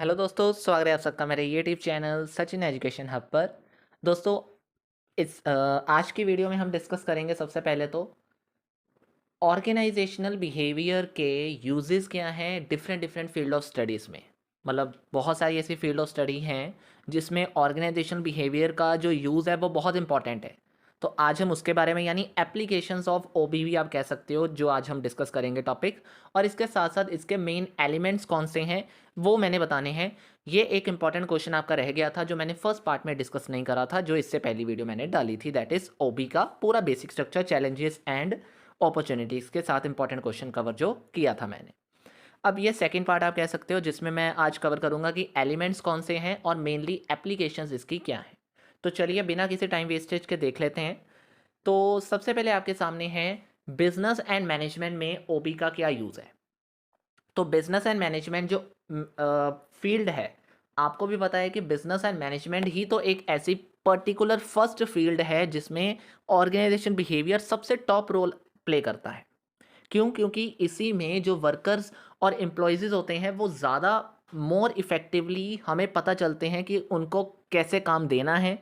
Hello दोस्तों, स्वागत है आप सबका मेरे YouTube channel Sachin education hub पर। दोस्तों, आज की वीडियो में हम डिस्कस करेंगे सबसे पहले तो ऑर्गेनाइजेशनल बिहेवियर के यूजेस क्या हैं different different field of studies में। मतलब बहुत सारी ऐसी फील्ड ऑफ स्टडी हैं जिसमें ऑर्गेनाइजेशनल बिहेवियर का जो यूज़ है वो बहुत इंपॉर्टेंट है। तो आज हम उसके बारे में यानी एप्लीकेशंस ऑफ ओबीवी आप कह सकते हो, जो आज हम डिस्कस करेंगे टॉपिक। और इसके साथ साथ इसके मेन एलिमेंट्स कौन से हैं वो मैंने बताने हैं। ये एक इंपॉर्टेंट क्वेश्चन आपका रह गया था जो मैंने फर्स्ट पार्ट में डिस्कस नहीं करा था, जो इससे पहली वीडियो मैंने डाली थी, दैट इज ओबी का पूरा basic structure, challenges and opportunities के साथ इंपॉर्टेंट क्वेश्चन कवर जो किया था मैंने। अब ये सेकंड पार्ट आप कह सकते हो जिसमें मैं आज कवर करूंगा कि एलिमेंट्स कौन से हैं और मेनली एप्लीकेशंस इसकी क्या हैं। तो चलिए बिना किसी टाइम वेस्टेज के देख लेते हैं। तो सबसे पहले आपके सामने है बिजनेस एंड मैनेजमेंट में ओबी का क्या यूज़ है। तो बिजनेस एंड मैनेजमेंट जो फील्ड है, आपको भी पता है कि बिजनेस एंड मैनेजमेंट ही तो एक ऐसी पर्टिकुलर फर्स्ट फील्ड है जिसमें ऑर्गेनाइजेशन बिहेवियर सबसे टॉप रोल प्ले करता है। क्यों? क्योंकि इसी में जो वर्कर्स और एम्प्लॉयज़ होते हैं वो ज़्यादा मोर इफ़ेक्टिवली हमें पता चलते हैं कि उनको कैसे काम देना है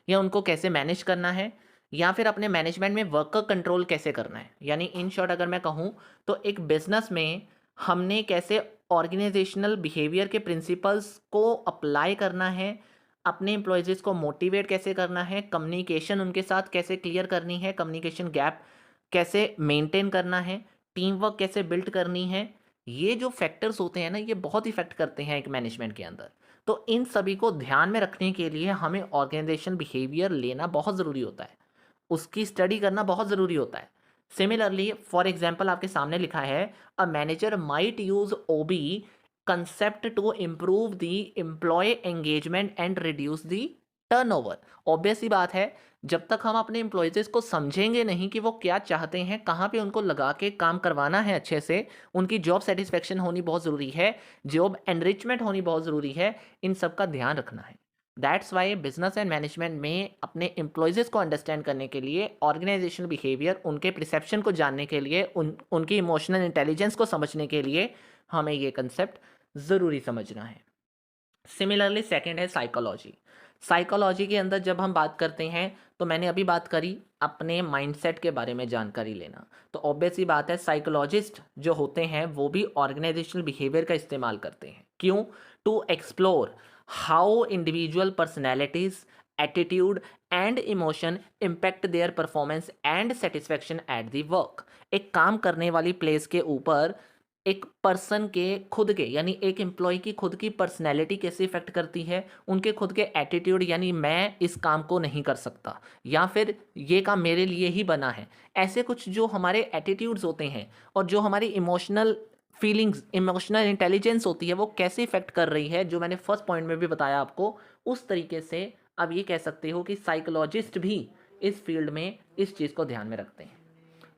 या उनको कैसे मैनेज करना है, या फिर अपने मैनेजमेंट में वर्क का कंट्रोल कैसे करना है। यानी इन शॉर्ट अगर मैं कहूँ तो एक बिजनेस में हमने कैसे ऑर्गेनाइजेशनल बिहेवियर के प्रिंसिपल्स को अप्लाई करना है, अपने एम्प्लॉयज़ को मोटिवेट कैसे करना है, कम्युनिकेशन उनके साथ कैसे क्लियर करनी है, कम्युनिकेशन गैप कैसे मेंटेन करना है, टीम वर्क कैसे बिल्ड करनी है। ये जो फैक्टर्स होते हैं ना, ये बहुत इफेक्ट करते हैं एक मैनेजमेंट के अंदर। तो इन सभी को ध्यान में रखने के लिए हमें ऑर्गेनाइजेशन बिहेवियर लेना बहुत ज़रूरी होता है, उसकी स्टडी करना बहुत ज़रूरी होता है। सिमिलरली फॉर एग्जांपल आपके सामने लिखा है a manager might use OB concept to improve the employee engagement and reduce the turnover. Obvious सी बात है, जब तक हम अपने एम्प्लॉयज़ को समझेंगे नहीं कि वो क्या चाहते हैं, कहाँ पे उनको लगा के काम करवाना है अच्छे से, उनकी जॉब सेटिस्फेक्शन होनी बहुत ज़रूरी है, जॉब एनरिचमेंट होनी बहुत ज़रूरी है, इन सब का ध्यान रखना है। That's why business and management में अपने एम्प्लॉयज़ को अंडरस्टैंड करने के लिए, ऑर्गेनाइजेशनल बिहेवियर उनके परसेप्शन को जानने के लिए, उनकी इमोशनल इंटेलिजेंस को समझने के लिए हमें ये कंसेप्ट ज़रूरी समझना है। सिमिलरली सेकंड है साइकोलॉजी। साइकोलॉजी के अंदर जब हम बात करते हैं तो मैंने अभी बात करी अपने माइंडसेट के बारे में जानकारी लेना। तो ऑब्वियस ही बात है, साइकोलॉजिस्ट जो होते हैं वो भी ऑर्गेनाइजेशनल बिहेवियर का इस्तेमाल करते हैं। क्यों? To explore how individual personalities, attitude and emotion impact their performance and satisfaction at the work. एक काम करने वाली प्लेस के ऊपर एक पर्सन के खुद के यानी एक एम्प्लॉय की खुद की पर्सनैलिटी कैसे इफेक्ट करती है, उनके खुद के एटीट्यूड यानी मैं इस काम को नहीं कर सकता या फिर ये काम मेरे लिए ही बना है, ऐसे कुछ जो हमारे एटीट्यूड्स होते हैं और जो हमारी इमोशनल फीलिंग्स, इमोशनल इंटेलिजेंस होती है, वो कैसे इफेक्ट कर रही है, जो मैंने फर्स्ट पॉइंट में भी बताया आपको, उस तरीके से अब ये कह सकते हो कि साइकोलॉजिस्ट भी इस फील्ड में इस चीज़ को ध्यान में रखते हैं।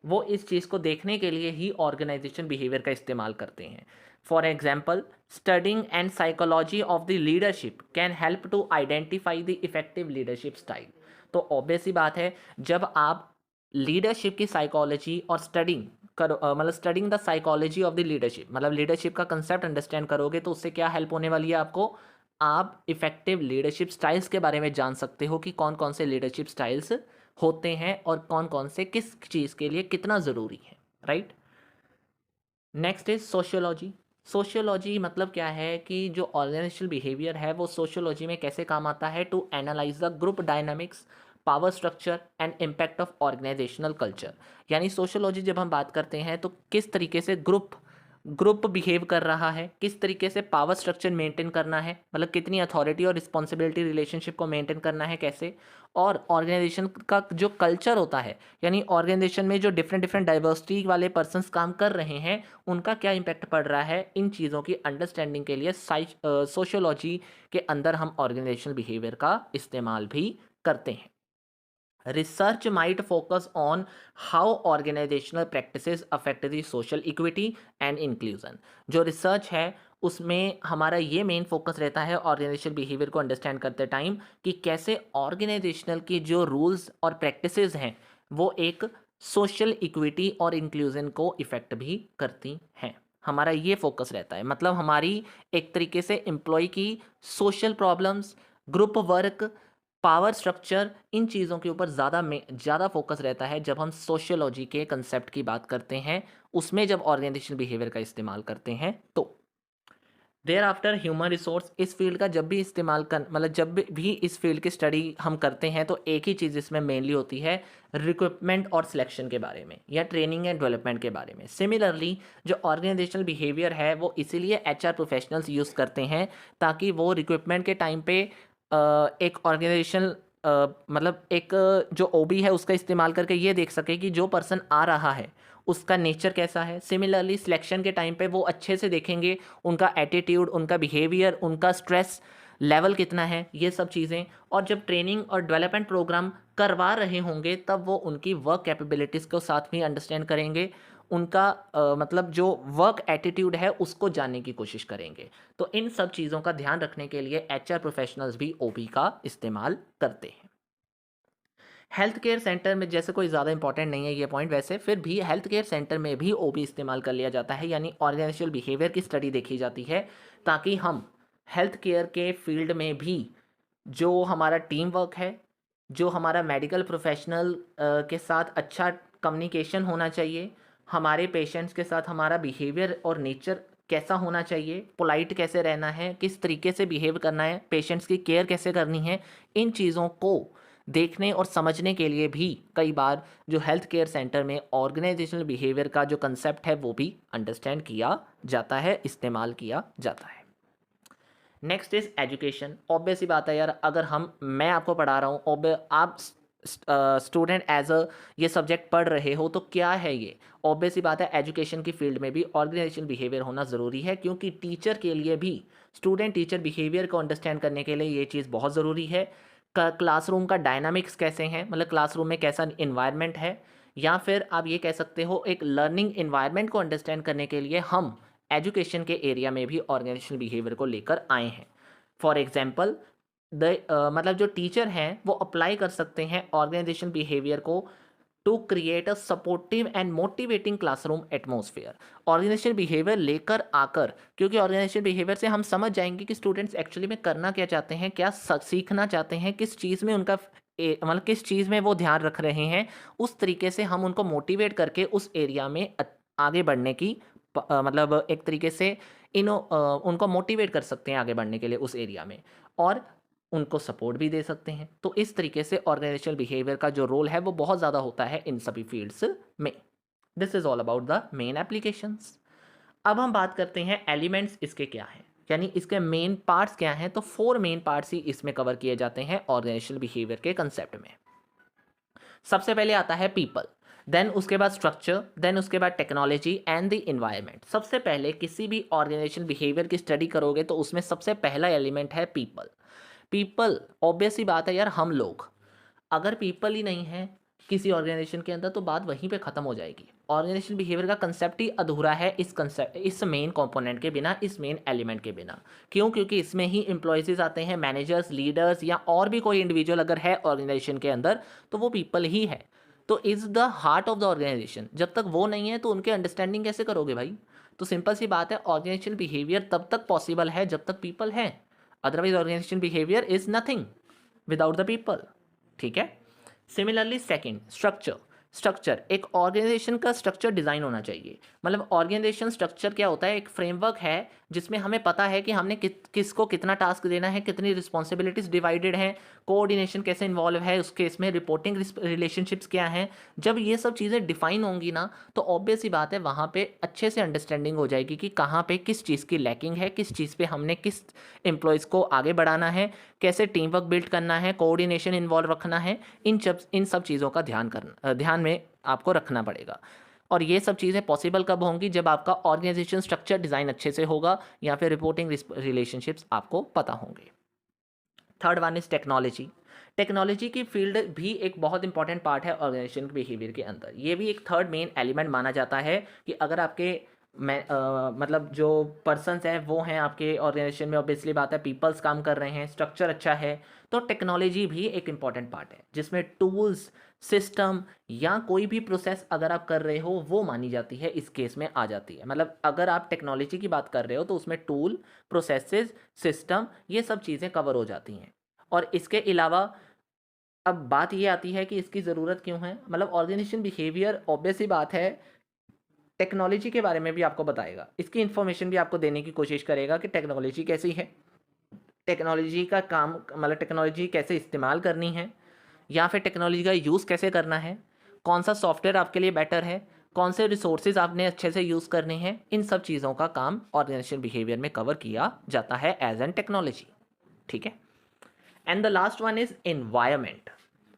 वो इस चीज़ को देखने के लिए ही ऑर्गेनाइजेशन बिहेवियर का इस्तेमाल करते हैं। For example, studying and psychology of the leadership can help to identify the effective leadership style. तो ऑब्वियस सी बात है, जब आप लीडरशिप की साइकोलॉजी और स्टडिंग करो, मतलब studying the psychology of the leadership, मतलब लीडरशिप का कंसेप्ट अंडरस्टैंड करोगे तो उससे क्या हेल्प होने वाली है आपको। आप इफेक्टिव लीडरशिप स्टाइल्स के बारे में जान सकते हो कि कौन कौन से लीडरशिप स्टाइल्स होते हैं और कौन कौन से किस चीज़ के लिए कितना ज़रूरी है, right. Next is sociology. Sociology मतलब क्या है कि जो ऑर्गेनाइजेशनल बिहेवियर है वो सोशियोलॉजी में कैसे काम आता है, to analyse the group dynamics, power structure and impact of organisational culture. यानी सोशियोलॉजी जब हम बात करते हैं तो किस तरीके से ग्रुप ग्रुप बिहेव कर रहा है, किस तरीके से पावर स्ट्रक्चर मेंटेन करना है, मतलब कितनी अथॉरिटी और रिस्पॉन्सिबिलिटी रिलेशनशिप को मेंटेन करना है कैसे, और ऑर्गेनाइजेशन का जो कल्चर होता है, यानी ऑर्गेनाइजेशन में जो डिफरेंट डिफरेंट डाइवर्सिटी वाले पर्सन्स काम कर रहे हैं उनका क्या इम्पैक्ट पड़ रहा है। इन चीज़ों की अंडरस्टैंडिंग के लिए सोशियोलॉजी के अंदर हम ऑर्गेनाइजेशनल बिहेवियर का इस्तेमाल भी करते हैं। Research might focus on how organizational practices affect the social equity and inclusion। जो रिसर्च है उसमें हमारा ये मेन फोकस रहता है ऑर्गेनाइजेशनल बिहेवियर को अंडरस्टैंड करते टाइम कि कैसे ऑर्गेनाइजेशनल की जो रूल्स और प्रैक्टिसेस हैं वो एक सोशल इक्विटी और इंक्लूजन को इफेक्ट भी करती हैं। हमारा ये फोकस रहता है। मतलब हमारी एक तरीके से एम्प्लॉय की social problems, group work, power structure, इन चीज़ों के ऊपर ज़्यादा फोकस रहता है जब हम सोशियोलॉजी के कंसेप्ट की बात करते हैं, उसमें जब ऑर्गेनाइजेशनल बिहेवियर का इस्तेमाल करते हैं तो। देयर आफ्टर ह्यूमन रिसोर्स, इस फील्ड का जब भी इस्तेमाल कर मतलब जब भी इस फील्ड की स्टडी हम करते हैं तो एक ही चीज़ इसमें मेनली होती है, रिक्रूटमेंट और सिलेक्शन के बारे में या ट्रेनिंग एंड डेवलपमेंट के बारे में। सिमिलरली जो ऑर्गेनाइजेशनल बिहेवियर है वो इसीलिए एचआर प्रोफेशनल्स यूज़ करते हैं ताकि वो रिक्रूटमेंट के टाइम पे एक ऑर्गेनाइजेशनल मतलब एक जो ओबी है उसका इस्तेमाल करके ये देख सके कि जो पर्सन आ रहा है उसका नेचर कैसा है। सिमिलरली सिलेक्शन के टाइम पे वो अच्छे से देखेंगे उनका एटीट्यूड, उनका बिहेवियर, उनका स्ट्रेस लेवल कितना है, ये सब चीज़ें। और जब ट्रेनिंग और डेवलपमेंट प्रोग्राम करवा रहे होंगे तब वो उनकी वर्क कैपेबिलिटीज़ को साथ में अंडरस्टैंड करेंगे, उनका मतलब जो वर्क एटीट्यूड है उसको जानने की कोशिश करेंगे। तो इन सब चीज़ों का ध्यान रखने के लिए एचआर प्रोफेशनल्स भी ओबी का इस्तेमाल करते हैं। हेल्थ केयर सेंटर में जैसे कोई ज़्यादा इंपॉर्टेंट नहीं है ये पॉइंट, वैसे फिर भी हेल्थ केयर सेंटर में भी ओबी इस्तेमाल कर लिया जाता है, यानी ऑर्गेनाइजेशनल बिहेवियर की स्टडी देखी जाती है ताकि हम हेल्थ केयर के फील्ड में भी जो हमारा टीम वर्क है, जो हमारा मेडिकल प्रोफेशनल के साथ अच्छा कम्युनिकेशन होना चाहिए, हमारे पेशेंट्स के साथ हमारा बिहेवियर और नेचर कैसा होना चाहिए, पोलाइट कैसे रहना है, किस तरीके से बिहेव करना है, पेशेंट्स की केयर कैसे करनी है, इन चीज़ों को देखने और समझने के लिए भी कई बार जो हेल्थ केयर सेंटर में ऑर्गेनाइजेशनल बिहेवियर का जो कंसेप्ट है वो भी अंडरस्टैंड किया जाता है, इस्तेमाल किया जाता है। Next is education. ऑब्वियस सी बात है यार, अगर मैं आपको पढ़ा रहा हूँ, आप स्टूडेंट एज अ ये सब्जेक्ट पढ़ रहे हो तो क्या है ये, ऑब्वियस सी बात है एजुकेशन की फील्ड में भी ऑर्गेनाइजेशनल बिहेवियर होना ज़रूरी है, क्योंकि टीचर के लिए भी स्टूडेंट टीचर बिहेवियर को अंडरस्टैंड करने के लिए ये चीज़ बहुत ज़रूरी है। क्लासरूम का डायनामिक्स कैसे हैं, मतलब क्लासरूम में कैसा इन्वायरमेंट है, या फिर आप ये कह सकते हो एक लर्निंग इन्वायरमेंट को अंडरस्टैंड करने के लिए हम एजुकेशन के एरिया में भी ऑर्गेनाइजेशनल बिहेवियर को लेकर आए हैं। फॉर एग्जाम्पल मतलब जो टीचर हैं वो अप्लाई कर सकते हैं ऑर्गेनाइजेशनल बिहेवियर को to create a supportive and motivating classroom atmosphere. Organisational behaviour लेकर आकर, क्योंकि ऑर्गेनाइजेशनल बिहेवियर से हम समझ जाएंगे कि स्टूडेंट्स एक्चुअली में करना क्या चाहते हैं, क्या सीखना चाहते हैं, किस चीज़ में उनका मतलब किस चीज़ में वो ध्यान रख रहे हैं, उस तरीके से हम उनको मोटिवेट करके उस एरिया में आगे बढ़ने की मतलब एक तरीके से उनको मोटिवेट कर सकते हैं आगे बढ़ने के लिए उस एरिया में, और उनको सपोर्ट भी दे सकते हैं। तो इस तरीके से ऑर्गेनाइजेशनल बिहेवियर का जो रोल है वो बहुत ज़्यादा होता है इन सभी फील्ड्स में। This is all about the main applications. अब हम बात करते हैं एलिमेंट्स इसके क्या हैं, यानी इसके मेन पार्ट्स क्या हैं। तो 4 मेन पार्ट्स ही इसमें कवर किए जाते हैं ऑर्गेनाइजेशनल बिहेवियर के कंसेप्ट में। सबसे पहले आता है पीपल, देन उसके बाद स्ट्रक्चर, देन उसके बाद टेक्नोलॉजी एंड द इन्वायरमेंट। सबसे पहले किसी भी ऑर्गेनाइजेशन बिहेवियर की स्टडी करोगे तो उसमें सबसे पहला एलिमेंट है पीपल। पीपल, ऑब्वियस ही बात है यार, हम लोग, अगर पीपल ही नहीं है किसी ऑर्गेनाइजेशन के अंदर तो बात वहीं पे ख़त्म हो जाएगी। ऑर्गेनाइजेशन बिहेवियर का कंसेप्ट ही अधूरा है इस मेन कंपोनेंट के बिना, इस मेन एलिमेंट के बिना। क्यों? क्योंकि इसमें ही एम्प्लॉयज़ आते हैं, मैनेजर्स, लीडर्स या और भी कोई इंडिविजुअल अगर है ऑर्गेनाइजेशन के अंदर तो वो पीपल ही है। तो is the heart of the organisation. जब तक वो नहीं है तो उनके अंडरस्टैंडिंग कैसे करोगे भाई? तो सिंपल सी बात है, ऑर्गेनाइजेशन बिहेवियर तब तक पॉसिबल है जब तक पीपल है, otherwise organisation behaviour is nothing without the people. ठीक है। Similarly second, structure. स्ट्रक्चर, एक ऑर्गेनाइजेशन का स्ट्रक्चर डिज़ाइन होना चाहिए। मतलब ऑर्गेनाइजेशन स्ट्रक्चर क्या होता है? एक फ्रेमवर्क है जिसमें हमें पता है कि हमने किसको कितना टास्क देना है, कितनी रिस्पॉन्सिबिलिटीज़ डिवाइडेड हैं, कोऑर्डिनेशन कैसे इन्वॉल्व है उसके, इसमें रिपोर्टिंग रिलेशनशिप्स क्या हैं। जब ये सब चीज़ें डिफाइन होंगी ना तो ऑब्वियस ही बात है वहाँ पे अच्छे से अंडरस्टैंडिंग हो जाएगी कि कहाँ पे किस चीज़ की लैकिंग है, किस चीज़ पे हमने किस एम्प्लॉयज़ को आगे बढ़ाना है, कैसे टीम वर्क बिल्ड करना है, कोऑर्डिनेशन इन्वॉल्व रखना है। इन सब चीज़ों का ध्यान में आपको रखना पड़ेगा। और ये सब चीज़ें पॉसिबल कब होंगी? जब आपका ऑर्गेनाइजेशन स्ट्रक्चर डिज़ाइन अच्छे से होगा या फिर रिपोर्टिंग रिलेशनशिप्स आपको पता होंगे। Third one is technology. Technology की फील्ड भी एक बहुत इंपॉर्टेंट पार्ट है ऑर्गेनाइजेशन बिहेवियर के अंदर। ये भी एक थर्ड मेन एलिमेंट माना जाता है कि अगर आपके मतलब जो पर्सन्स हैं वो हैं आपके ऑर्गेनाइजेशन में, ऑब्वियसली बात है पीपल्स काम कर रहे हैं, स्ट्रक्चर अच्छा है, तो टेक्नोलॉजी भी एक इम्पॉर्टेंट पार्ट है जिसमें टूल्स, सिस्टम या कोई भी प्रोसेस अगर आप कर रहे हो वो मानी जाती है, इस केस में आ जाती है। मतलब अगर आप टेक्नोलॉजी की बात कर रहे हो तो उसमें टूल, प्रोसेसेस, सिस्टम, ये सब चीज़ें कवर हो जाती हैं। और इसके अलावा अब बात ये आती है कि इसकी ज़रूरत क्यों है। मतलब ऑर्गेनाइजेशन बिहेवियर ऑब्वियस ही बात है टेक्नोलॉजी के बारे में भी आपको बताएगा, इसकी इन्फॉर्मेशन भी आपको देने की कोशिश करेगा कि टेक्नोलॉजी कैसी है, टेक्नोलॉजी का काम मतलब टेक्नोलॉजी कैसे इस्तेमाल करनी है, या फिर टेक्नोलॉजी का यूज़ कैसे करना है, कौन सा सॉफ्टवेयर आपके लिए बेटर है, कौन से रिसोर्सेज आपने अच्छे से यूज़ करने हैं। इन सब चीज़ों का काम ऑर्गेनाइजेशन बिहेवियर में कवर किया जाता है एज एन टेक्नोलॉजी। ठीक है। And the last one is environment.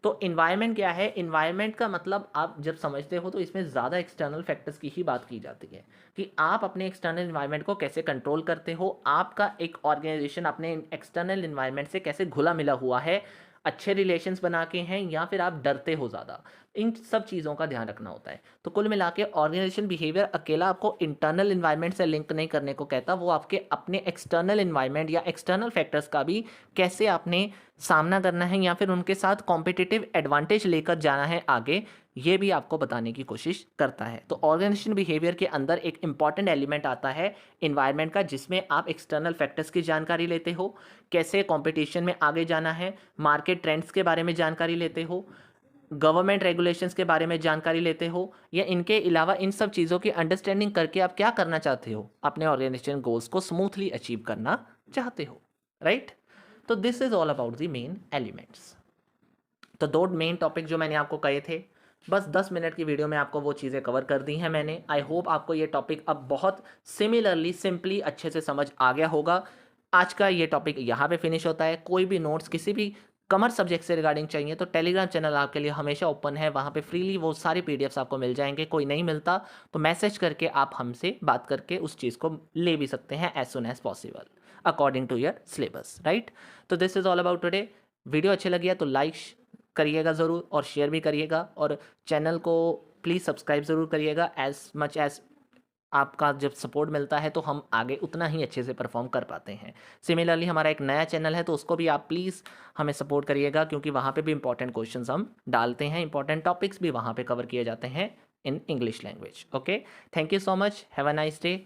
तो इन्वायरमेंट क्या है? इन्वायरमेंट का मतलब आप जब समझते हो तो इसमें ज़्यादा एक्सटर्नल फैक्टर्स की ही बात की जाती है कि आप अपने एक्सटर्नल इन्वायरमेंट को कैसे कंट्रोल करते हो, आपका एक ऑर्गेनाइजेशन अपने एक्सटर्नल इन्वायरमेंट से कैसे घुला मिला हुआ है, अच्छे रिलेशंस बना के हैं या फिर आप डरते हो ज़्यादा। इन सब चीज़ों का ध्यान रखना होता है। तो कुल मिला के ऑर्गेनाइजेशन बिहेवियर अकेला आपको इंटरनल इन्वायरमेंट से लिंक नहीं करने को कहता, वो आपके अपने एक्सटर्नल इन्वायरमेंट या एक्सटर्नल फैक्टर्स का भी कैसे आपने सामना करना है या फिर उनके साथ कॉम्पिटिटिव एडवांटेज लेकर जाना है आगे, ये भी आपको बताने की कोशिश करता है। तो ऑर्गेनाइजेशन बिहेवियर के अंदर एक इंपॉर्टेंट एलिमेंट आता है इन्वायरमेंट का, जिसमें आप एक्सटर्नल फैक्टर्स की जानकारी लेते हो, कैसे कंपटीशन में आगे जाना है, मार्केट ट्रेंड्स के बारे में जानकारी लेते हो, गवर्नमेंट रेगुलेशंस के बारे में जानकारी लेते हो, या इनके अलावा इन सब चीज़ों की अंडरस्टैंडिंग करके आप क्या करना चाहते हो, अपने ऑर्गेनाइजेशन गोल्स को स्मूथली अचीव करना चाहते हो। राइट। तो this is all about the main elements. तो दो मेन टॉपिक जो मैंने आपको कहे थे, बस 10 मिनट की वीडियो में आपको वो चीज़ें कवर कर दी हैं मैंने। आई होप आपको ये टॉपिक अब बहुत सिमिलरली सिंपली अच्छे से समझ आ गया होगा। आज का ये टॉपिक यहाँ पे फिनिश होता है। कोई भी नोट्स किसी भी कमर्स सब्जेक्ट से रिगार्डिंग चाहिए तो टेलीग्राम चैनल आपके लिए हमेशा ओपन है, वहाँ पे फ्रीली वो सारे पीडीएफ्स आपको मिल जाएंगे। कोई नहीं मिलता तो मैसेज करके आप हमसे बात करके उस चीज़ को ले भी सकते हैं as soon as possible according to your syllabus. Right. तो this is all about today. Video अच्छी लगी है तो लाइक करिएगा ज़रूर और शेयर भी करिएगा, और चैनल को प्लीज़ सब्सक्राइब ज़रूर करिएगा। एज मच एज आपका जब सपोर्ट मिलता है तो हम आगे उतना ही अच्छे से परफॉर्म कर पाते हैं। सिमिलरली हमारा एक नया चैनल है तो उसको भी आप प्लीज़ हमें सपोर्ट करिएगा, क्योंकि वहाँ पे भी इंपॉर्टेंट क्वेश्चंस हम डालते हैं, इंपॉर्टेंट टॉपिक्स भी वहाँ पे कवर किए जाते हैं in English language. Okay, thank you so much, have a nice day.